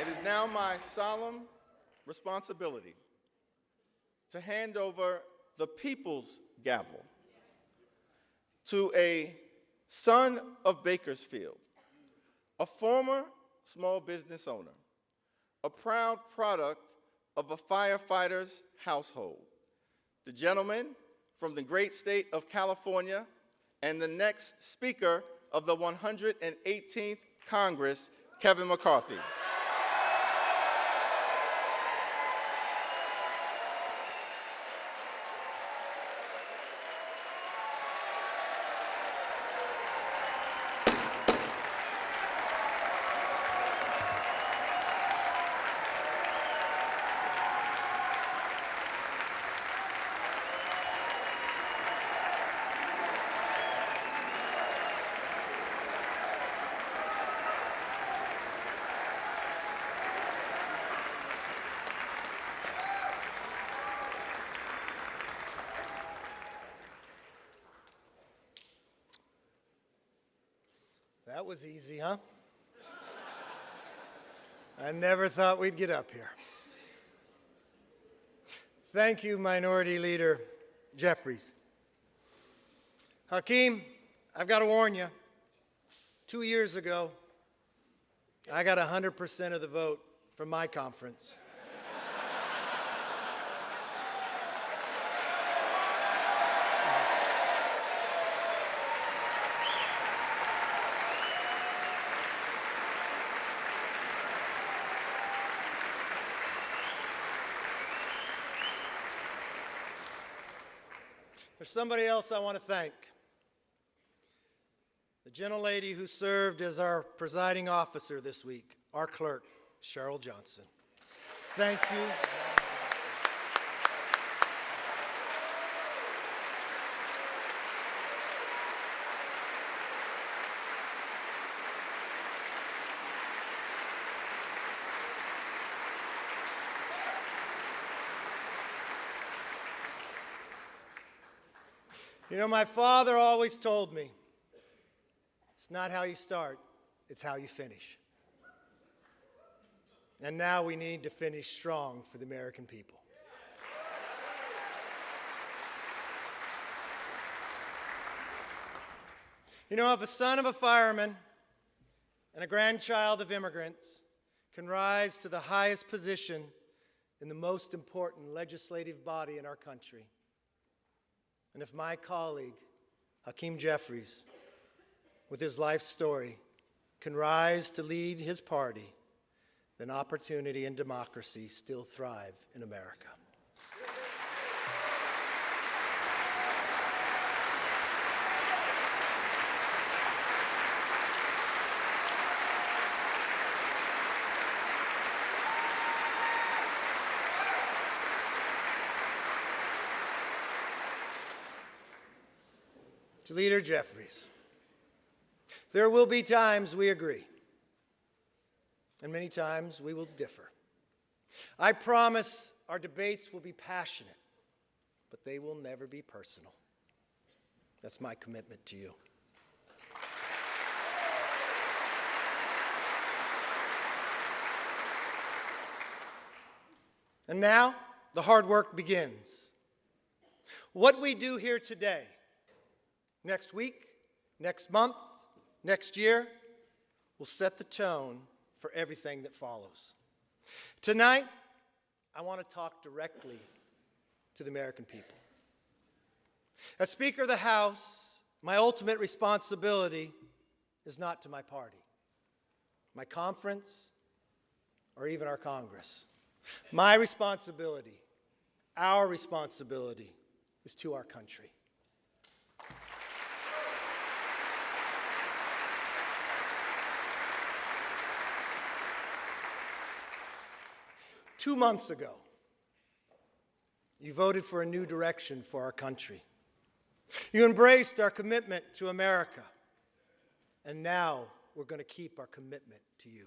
is now my solemn responsibility to hand over the people's gavel to a son of Bakersfield, a former small business owner, a proud product of a firefighter's household, the gentleman from the great state of California and the next Speaker of the 118th Congress, Kevin McCarthy. That was easy, huh? I never thought we'd get up here. Thank you, Minority Leader Jeffries. Hakeem, I've got to warn you. 2 years ago, I got 100% of the vote from my conference. There's somebody else I want to thank. The gentlelady who served as our presiding officer this week, our clerk, Cheryl Johnson. Thank you. You know, my father always told me, it's not how you start, it's how you finish. And now we need to finish strong for the American people. You know, if a son of a fireman and a grandchild of immigrants can rise to the highest position in the most important legislative body in our country, and if my colleague, Hakeem Jeffries, with his life story, can rise to lead his party, then opportunity and democracy still thrive in America. To Leader Jeffries, there will be times we agree, and many times we will differ. I promise our debates will be passionate, but they will never be personal. That's my commitment to you. And now, the hard work begins. What we do here today, next week, next month, next year, will set the tone for everything that follows. Tonight, I want to talk directly to the American people. As Speaker of the House, my ultimate responsibility is not to my party, my conference, or even our Congress. My responsibility, our responsibility, is to our country. Two months ago, you voted for a new direction for our country. You embraced our commitment to America. And now we're going to keep our commitment to you.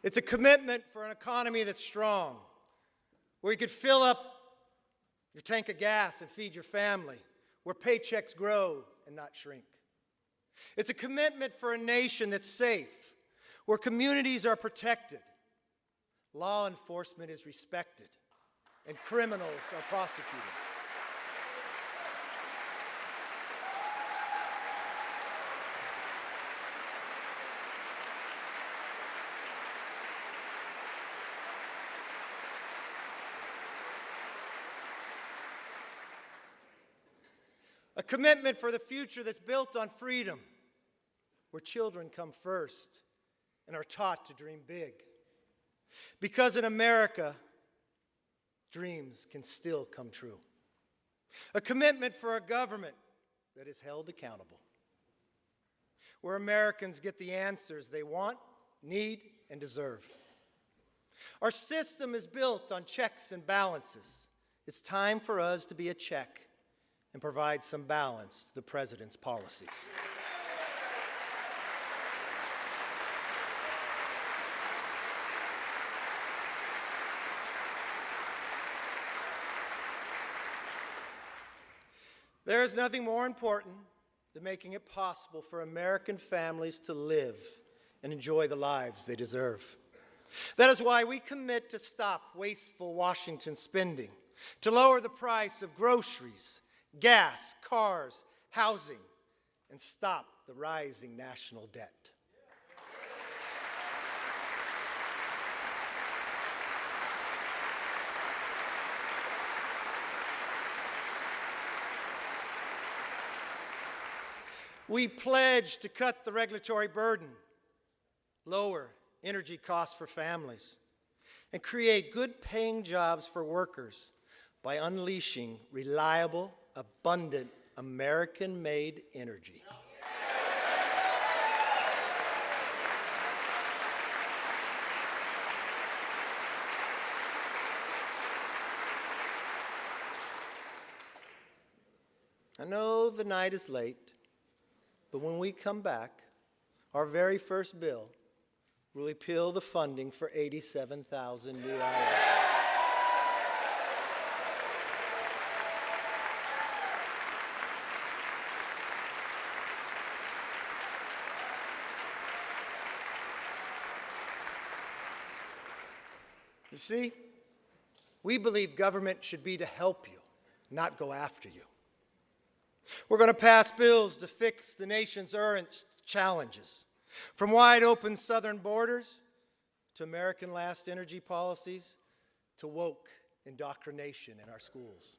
It's a commitment for an economy that's strong, where you could fill up your tank of gas and feed your family, where paychecks grow and not shrink. It's a commitment for a nation that's safe, where communities are protected, law enforcement is respected, and criminals are prosecuted. A commitment for the future that's built on freedom, where children come first and are taught to dream big. Because in America, dreams can still come true. A commitment for a government that is held accountable, where Americans get the answers they want, need, and deserve. Our system is built on checks and balances. It's time for us to be a check and provide some balance to the president's policies. There is nothing more important than making it possible for American families to live and enjoy the lives they deserve. That is why we commit to stop wasteful Washington spending, to lower the price of groceries, gas, cars, housing, and stop the rising national debt. We pledge to cut the regulatory burden, lower energy costs for families, and create good-paying jobs for workers by unleashing reliable, abundant, American-made energy. I know the night is late, but when we come back, our very first bill will repeal the funding for 87,000 new IRS. You see, we believe government should be to help you, not go after you. We're going to pass bills to fix the nation's urgent challenges, from wide open southern borders to American last energy policies to woke indoctrination in our schools.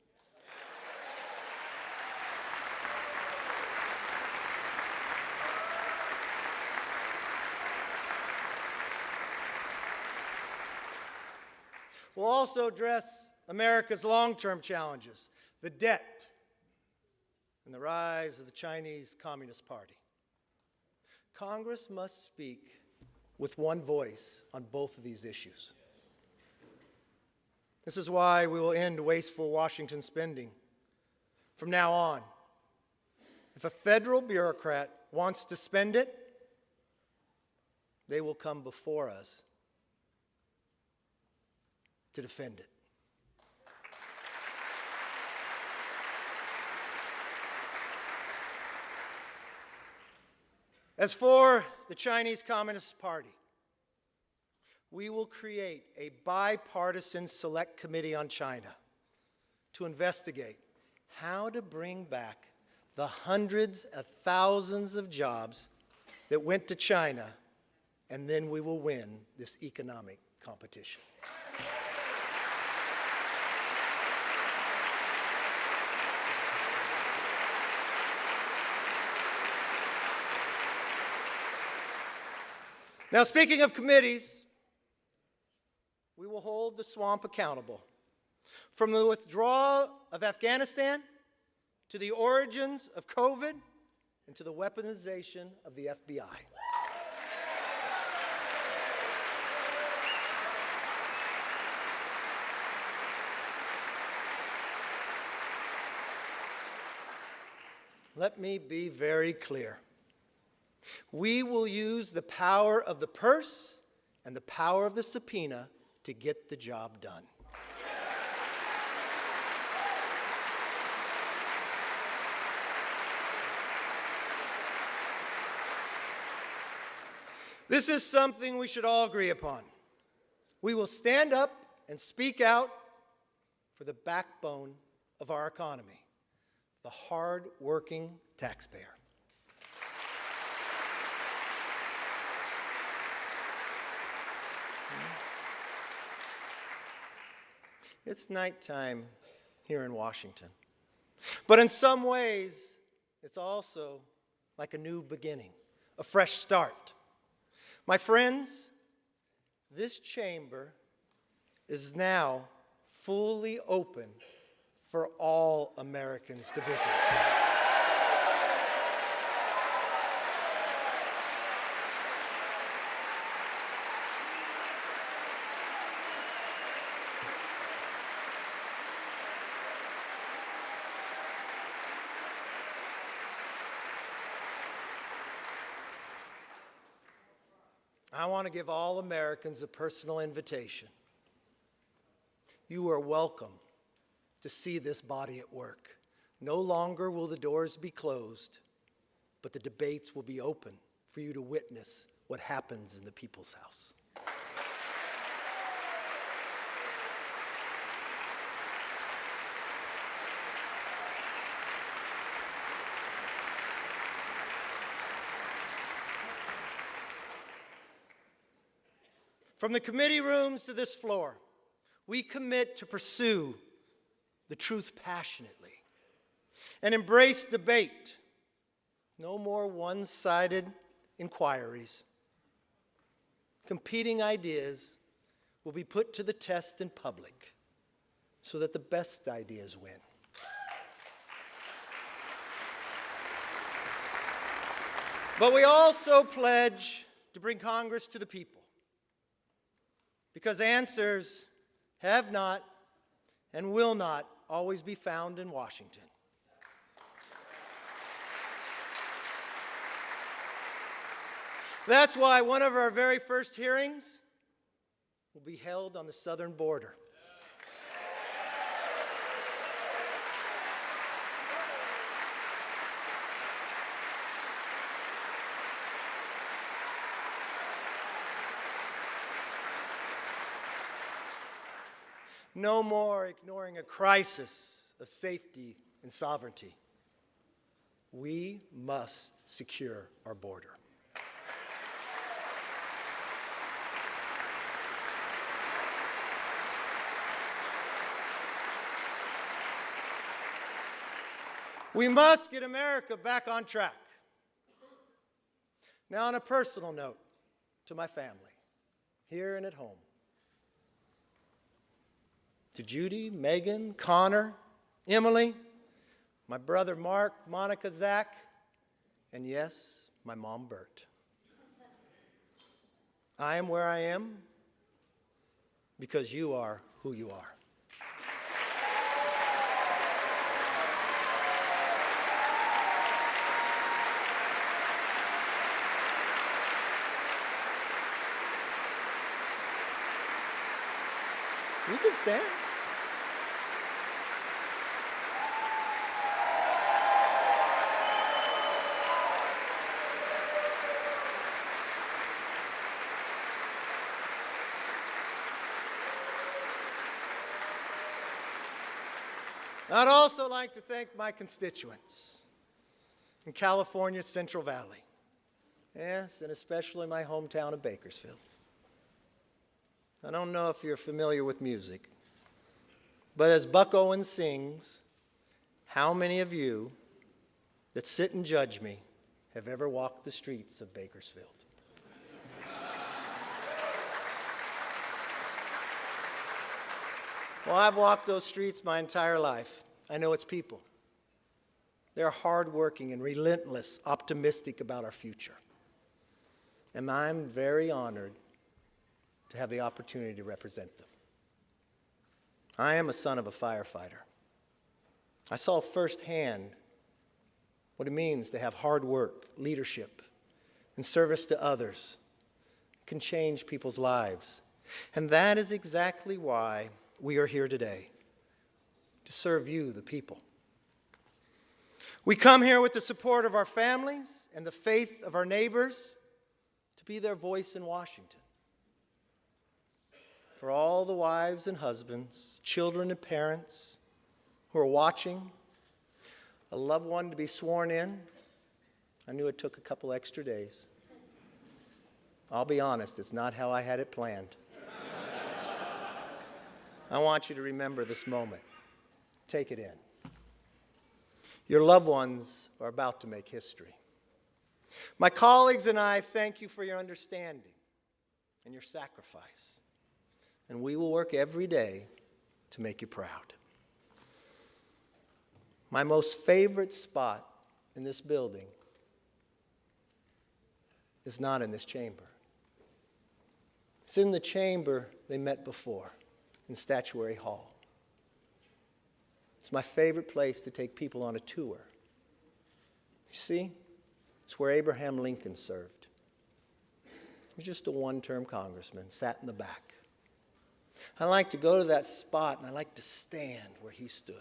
We'll also address America's long-term challenges, the debt, and the rise of the Chinese Communist Party. Congress must speak with one voice on both of these issues. This is why we will end wasteful Washington spending. From now on, if a federal bureaucrat wants to spend it, they will come before us to defend it. As for the Chinese Communist Party, we will create a bipartisan select committee on China to investigate how to bring back the hundreds of thousands of jobs that went to China, and then we will win this economic competition. Now, speaking of committees, we will hold the swamp accountable. From the withdrawal of Afghanistan to the origins of COVID and to the weaponization of the FBI. Let me be very clear. We will use the power of the purse and the power of the subpoena to get the job done. This is something we should all agree upon. We will stand up and speak out for the backbone of our economy, the hard-working taxpayer. It's nighttime here in Washington. But in some ways, it's also like a new beginning, a fresh start. My friends, this chamber is now fully open for all Americans to visit. I want to give all Americans a personal invitation. You are welcome to see this body at work. No longer will the doors be closed, but the debates will be open for you to witness what happens in the People's House. From the committee rooms to this floor, we commit to pursue the truth passionately and embrace debate. No more one-sided inquiries. Competing ideas will be put to the test in public so that the best ideas win. But we also pledge to bring Congress to the people, because answers have not and will not always be found in Washington. That's why one of our very first hearings will be held on the southern border. No more ignoring a crisis of safety and sovereignty. We must secure our border. We must get America back on track. Now, on a personal note, to my family, here and at home, to Judy, Megan, Connor, Emily, my brother Mark, Monica, Zach, and yes, my mom, Bert. I am where I am because you are who you are. You can stand. I'd also like to thank my constituents in California's Central Valley, yes, and especially my hometown of Bakersfield. I don't know if you're familiar with music, but as Buck Owens sings, how many of you that sit and judge me have ever walked the streets of Bakersfield? Well, I've walked those streets my entire life. I know its people. They're hardworking and relentless, optimistic about our future. And I'm very honored to have the opportunity to represent them. I am a son of a firefighter. I saw firsthand what it means to have hard work, leadership, and service to others. It can change people's lives. And that is exactly why we are here today, to serve you, the people. We come here with the support of our families and the faith of our neighbors to be their voice in Washington. For all the wives and husbands, children and parents who are watching, a loved one to be sworn in, I knew it took a couple extra days. I'll be honest, it's not how I had it planned. I want you to remember this moment. Take it in. Your loved ones are about to make history. My colleagues and I thank you for your understanding and your sacrifice, and we will work every day to make you proud. My most favorite spot in this building is not in this chamber. It's in the chamber they met before, in Statuary Hall. It's my favorite place to take people on a tour. You see, it's where Abraham Lincoln served. He was just a one-term congressman, sat in the back. I like to go to that spot, and I like to stand where he stood.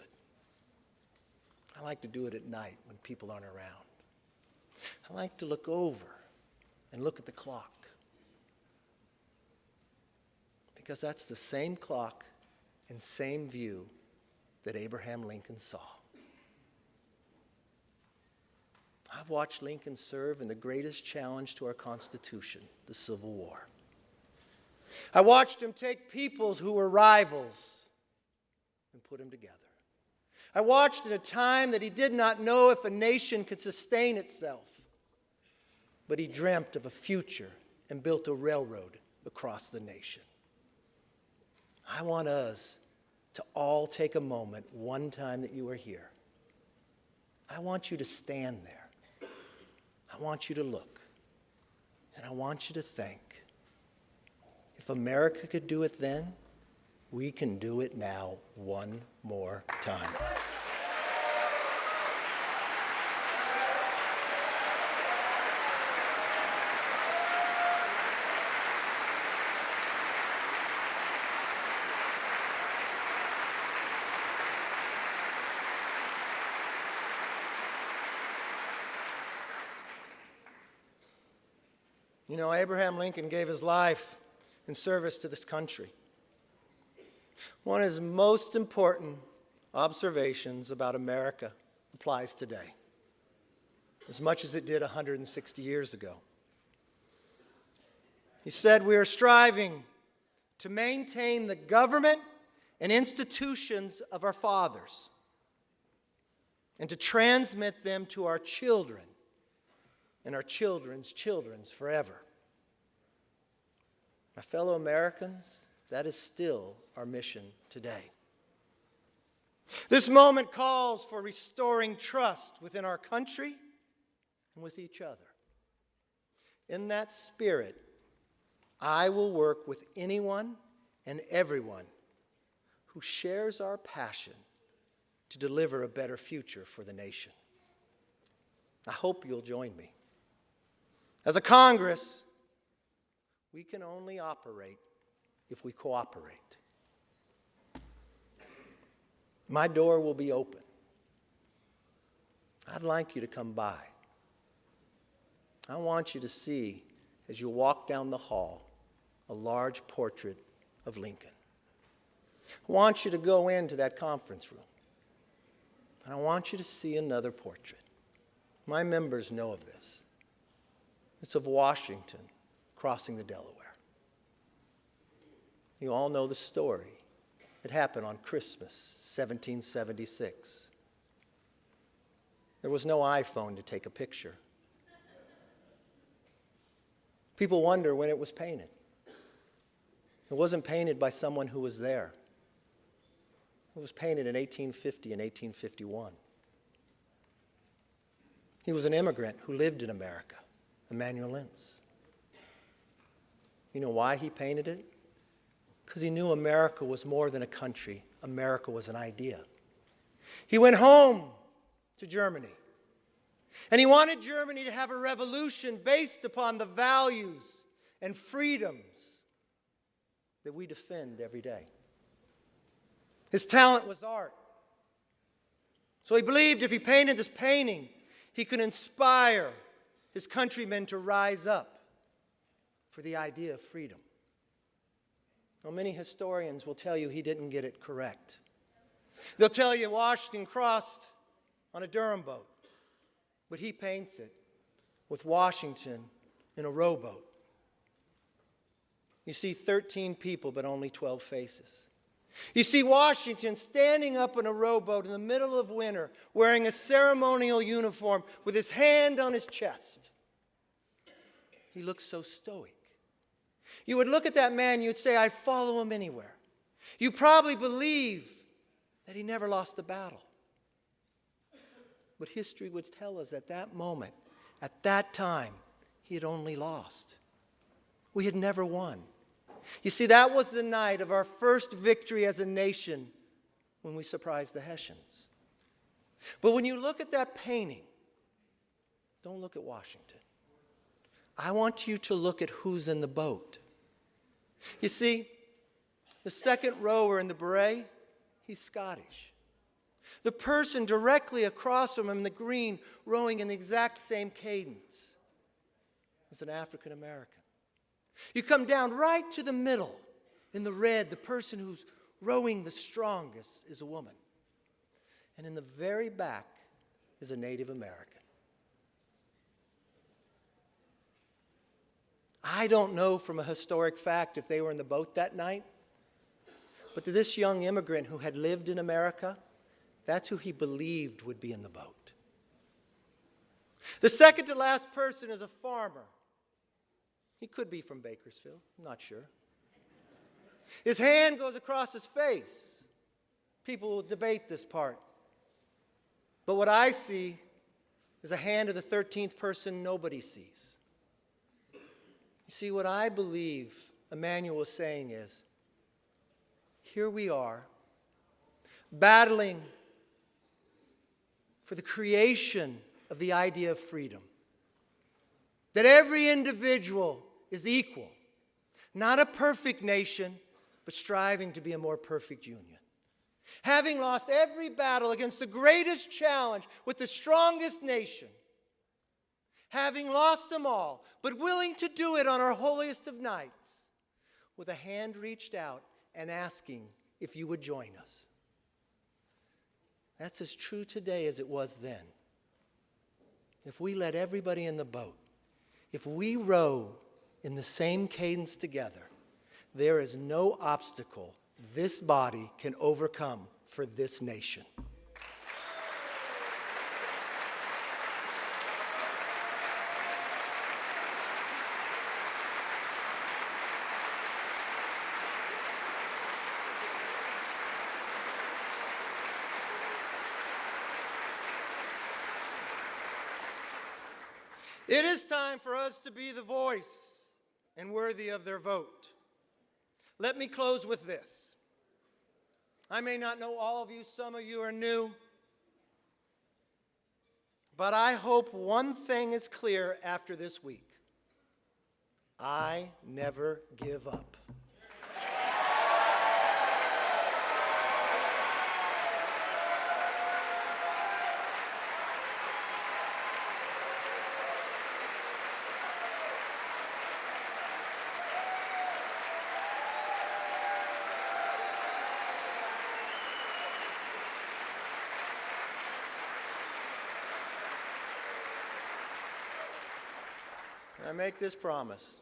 I like to do it at night when people aren't around. I like to look over and look at the clock, because that's the same clock and same view that Abraham Lincoln saw. I've watched Lincoln serve in the greatest challenge to our Constitution, the Civil War. I watched him take peoples who were rivals and put them together. I watched at a time that he did not know if a nation could sustain itself, but he dreamt of a future and built a railroad across the nation. I want us to all take a moment one time that you are here. I want you to stand there. I want you to look. And I want you to think. If America could do it then, we can do it now one more time. You know, Abraham Lincoln gave his life in service to this country. One of his most important observations about America applies today, as much as it did 160 years ago. He said, "We are striving to maintain the government and institutions of our fathers and to transmit them to our children and our children's children forever." My fellow Americans, that is still our mission today. This moment calls for restoring trust within our country and with each other. In that spirit, I will work with anyone and everyone who shares our passion to deliver a better future for the nation. I hope you'll join me. As a Congress, we can only operate if we cooperate. My door will be open. I'd like you to come by. I want you to see, as you walk down the hall, a large portrait of Lincoln. I want you to go into that conference room. I want you to see another portrait. My members know of this. It's of Washington crossing the Delaware. You all know the story. It happened on Christmas, 1776. There was no iPhone to take a picture. People wonder when it was painted. It wasn't painted by someone who was there. It was painted in 1850 and 1851. He was an immigrant who lived in America, amanuensis. You know why he painted it? Because he knew America was more than a country. America was an idea. He went home to Germany, and he wanted Germany to have a revolution based upon the values and freedoms that we defend every day. His talent was art. So he believed if he painted this painting, he could inspire his countrymen to rise up for the idea of freedom. Now, many historians will tell you he didn't get it correct. They'll tell you Washington crossed on a Durham boat, but he paints it with Washington in a rowboat. You see 13 people, but only 12 faces. You see Washington standing up in a rowboat in the middle of winter, wearing a ceremonial uniform with his hand on his chest. He looks so stoic. You would look at that man, you'd say, I'd follow him anywhere. You probably believe that he never lost a battle. But history would tell us at that moment, at that time, he had only lost. We had never won. You see, that was the night of our first victory as a nation when we surprised the Hessians. But when you look at that painting, don't look at Washington. I want you to look at who's in the boat. You see, the second rower in the beret, he's Scottish. The person directly across from him in the green, rowing in the exact same cadence, is an African American. You come down right to the middle in the red, the person who's rowing the strongest is a woman. And in the very back is a Native American. I don't know from a historic fact if they were in the boat that night, but to this young immigrant who had lived in America, that's who he believed would be in the boat. The second to last person is a farmer. He could be from Bakersfield, I'm not sure. His hand goes across his face. People will debate this part. But what I see is a hand of the 13th person nobody sees. You see, what I believe Emmanuel is saying is, here we are, battling for the creation of the idea of freedom. That every individual is equal. Not a perfect nation, but striving to be a more perfect union. Having lost every battle against the greatest challenge with the strongest nation. Having lost them all, but willing to do it on our holiest of nights, with a hand reached out and asking if you would join us. That's as true today as it was then. If we let everybody in the boat, if we row in the same cadence together, there is no obstacle this body can overcome for this nation. It is time for us to be the voice and worthy of their vote. Let me close with this. I may not know all of you, some of you are new, but I hope one thing is clear after this week. I never give up. I make this promise.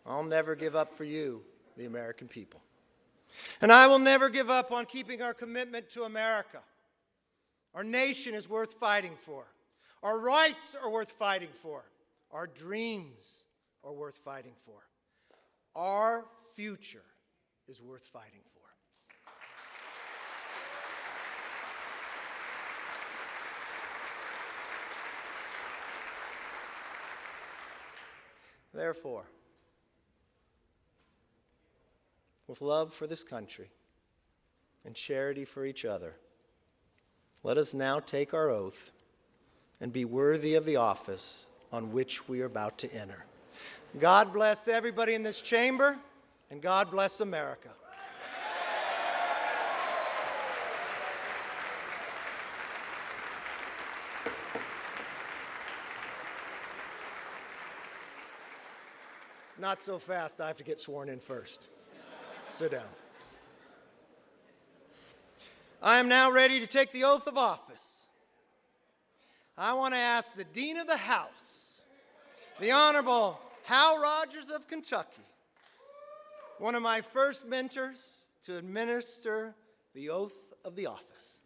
I'll never give up for you, the American people. And I will never give up on keeping our commitment to America. Our nation is worth fighting for. Our rights are worth fighting for. Our dreams are worth fighting for. Our future is worth fighting for. Therefore, with love for this country and charity for each other, let us now take our oath and be worthy of the office on which we are about to enter. God bless everybody in this chamber, and God bless America. Not so fast. I have to get sworn in first. Sit down. I am now ready to take the oath of office. I want to ask the Dean of the House, the Honorable Hal Rogers of Kentucky, one of my first mentors, to administer the oath of the office.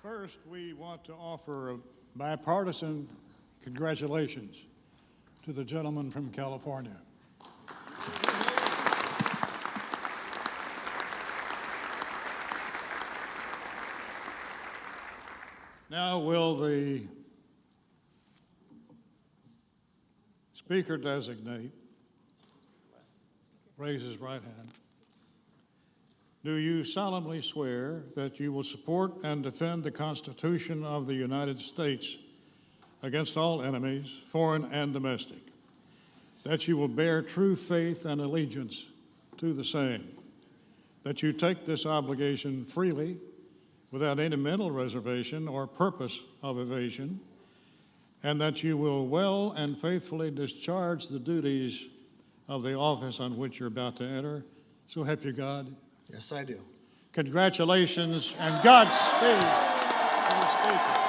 First, we want to offer a bipartisan congratulations to the gentleman from California. Now, will the Speaker designate raise his right hand? Do you solemnly swear that you will support and defend the Constitution of the United States against all enemies, foreign and domestic, that you will bear true faith and allegiance to the same, that you take this obligation freely without any mental reservation or purpose of evasion, and that you will well and faithfully discharge the duties of the office on which you're about to enter? So help you God. Yes, I do. Congratulations and Godspeed to the Speaker.